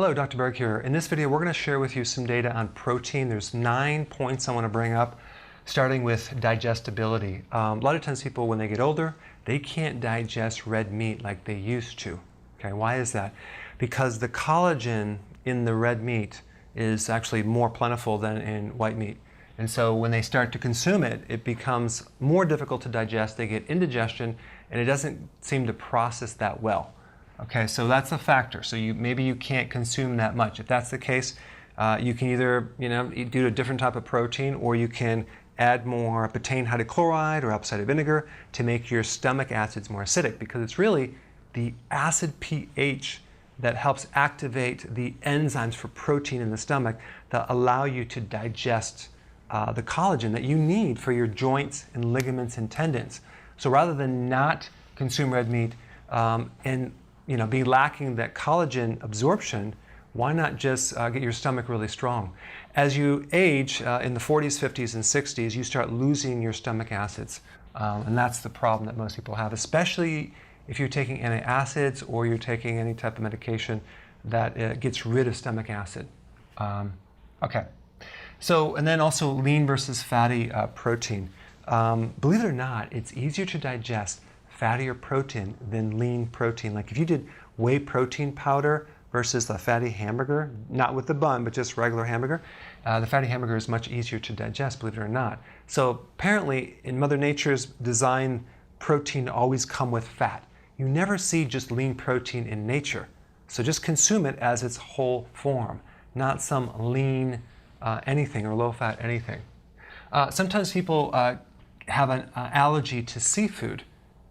Hello, Dr. Berg here. In this video, we're going to share with you some data on protein. There's 9 points I want to bring up, starting with digestibility. A lot of times people, when they get older, they can't digest red meat like they used to. Okay, why is that? Because the collagen in the red meat is actually more plentiful than in white meat. And so when they start to consume it, it becomes more difficult to digest. They get indigestion, and it doesn't seem to process that well. Okay, so that's a factor. So maybe you can't consume that much. If that's the case, you can either do a different type of protein, or you can add more betaine hydrochloride or apple cider vinegar to make your stomach acids more acidic, because it's really the acid pH that helps activate the enzymes for protein in the stomach that allow you to digest the collagen that you need for your joints and ligaments and tendons. So rather than not consume red meat and be lacking that collagen absorption, why not just get your stomach really strong? As you age in the 40s, 50s, and 60s, you start losing your stomach acids. And that's the problem that most people have, especially if you're taking antacids or you're taking any type of medication that gets rid of stomach acid. Okay. So, and then also lean versus fatty protein. Believe it or not, it's easier to digest fattier protein than lean protein. Like if you did whey protein powder versus the fatty hamburger, not with the bun, but just regular hamburger, the fatty hamburger is much easier to digest, believe it or not. So apparently in Mother Nature's design, protein always come with fat. You never see just lean protein in nature. So just consume it as its whole form, not some lean anything or low fat anything. Sometimes people have an allergy to seafood.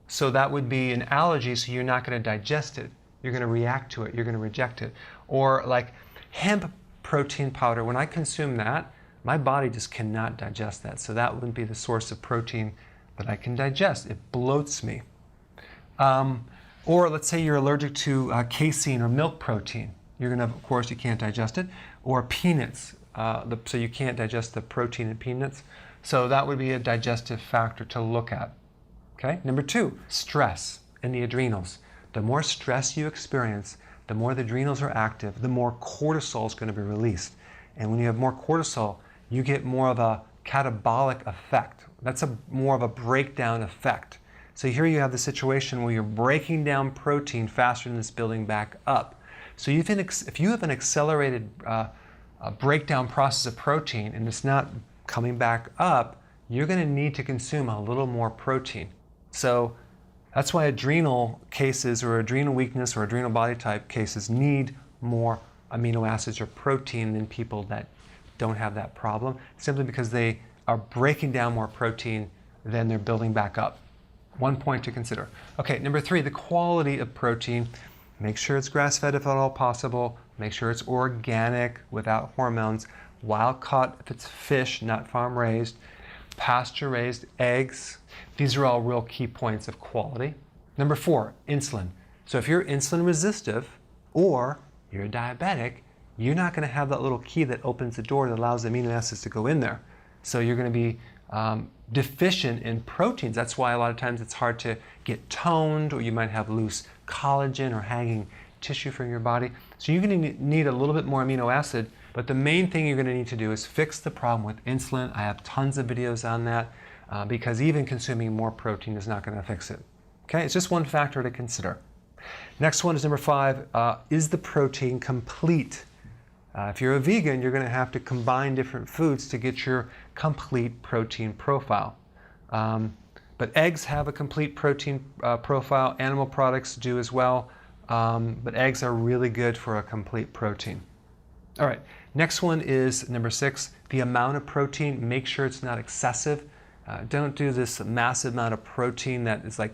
So that would be an allergy, so you're not going to digest it. You're going to react to it. You're going to reject it. Or like hemp protein powder, when I consume that, my body just cannot digest that. So that wouldn't be the source of protein that I can digest. It bloats me. Or let's say you're allergic to casein or milk protein. You're going to, of course, you can't digest it. Or peanuts, so you can't digest the protein in peanuts. So that would be a digestive factor to look at. Okay. Number 2, stress and the adrenals. The more stress you experience, the more the adrenals are active, the more cortisol is going to be released. And when you have more cortisol, you get more of a catabolic effect. That's more of a breakdown effect. So here you have the situation where you're breaking down protein faster than it's building back up. So if you have an accelerated breakdown process of protein and it's not coming back up, you're going to need to consume a little more protein. So that's why adrenal cases or adrenal weakness or adrenal body type cases need more amino acids or protein than people that don't have that problem, simply because they are breaking down more protein than they're building back up. One point to consider. Okay, number 3, the quality of protein. Make sure it's grass-fed if at all possible. Make sure it's organic without hormones. Wild-caught if it's fish, not farm-raised. Pasture-raised eggs. These are all real key points of quality. Number 4, insulin. So if you're insulin resistive or you're diabetic, you're not going to have that little key that opens the door that allows the amino acids to go in there. So you're going to be deficient in proteins. That's why a lot of times it's hard to get toned, or you might have loose collagen or hanging tissue from your body. So you're going to need a little bit more amino acid, but the main thing you're going to need to do is fix the problem with insulin. I have tons of videos on that because even consuming more protein is not going to fix it. Okay, it's just one factor to consider. Next one is number 5, is the protein complete? If you're a vegan, you're going to have to combine different foods to get your complete protein profile. But eggs have a complete protein profile. Animal products do as well. But eggs are really good for a complete protein. All right, next one is number 6, the amount of protein. Make sure it's not excessive. Don't do this massive amount of protein that is like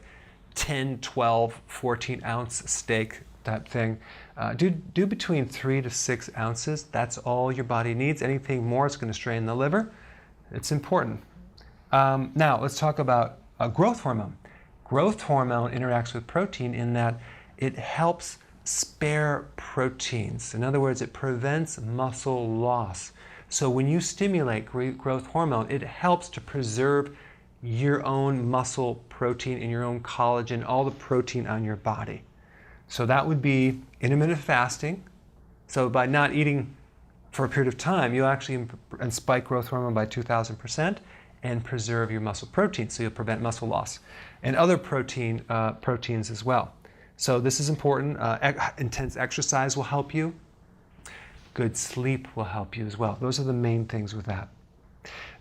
10, 12, 14 ounce steak type thing. Do between 3 to 6 ounces. That's all your body needs. Anything more is going to strain the liver. It's important. Now let's talk about growth hormone. Growth hormone interacts with protein in that it helps spare proteins. In other words, it prevents muscle loss. So when you stimulate growth hormone, it helps to preserve your own muscle protein and your own collagen, all the protein on your body. So that would be intermittent fasting, So by not eating for a period of time, you'll actually spike growth hormone by 2,000% and preserve your muscle protein, so you'll prevent muscle loss. And other proteins as well. So this is important. Intense exercise will help you. Good sleep will help you as well. Those are the main things with that.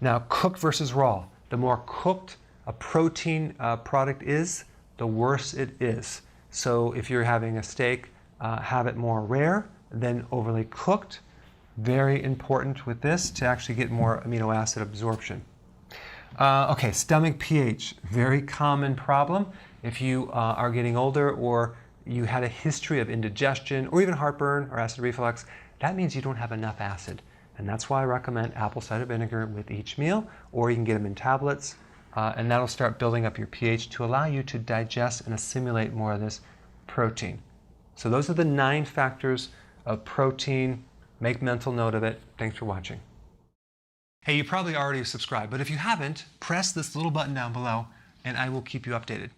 Now, cooked versus raw. The more cooked a protein product is, the worse it is. So if you're having a steak, have it more rare than overly cooked. Very important with this to actually get more amino acid absorption. Okay, stomach pH, very common problem. If you are getting older or you had a history of indigestion or even heartburn or acid reflux, that means you don't have enough acid. And that's why I recommend apple cider vinegar with each meal, or you can get them in tablets, and that'll start building up your pH to allow you to digest and assimilate more of this protein. So those are the 9 factors of protein. Make mental note of it. Thanks for watching. Hey, you probably already subscribed, but if you haven't, press this little button down below and I will keep you updated.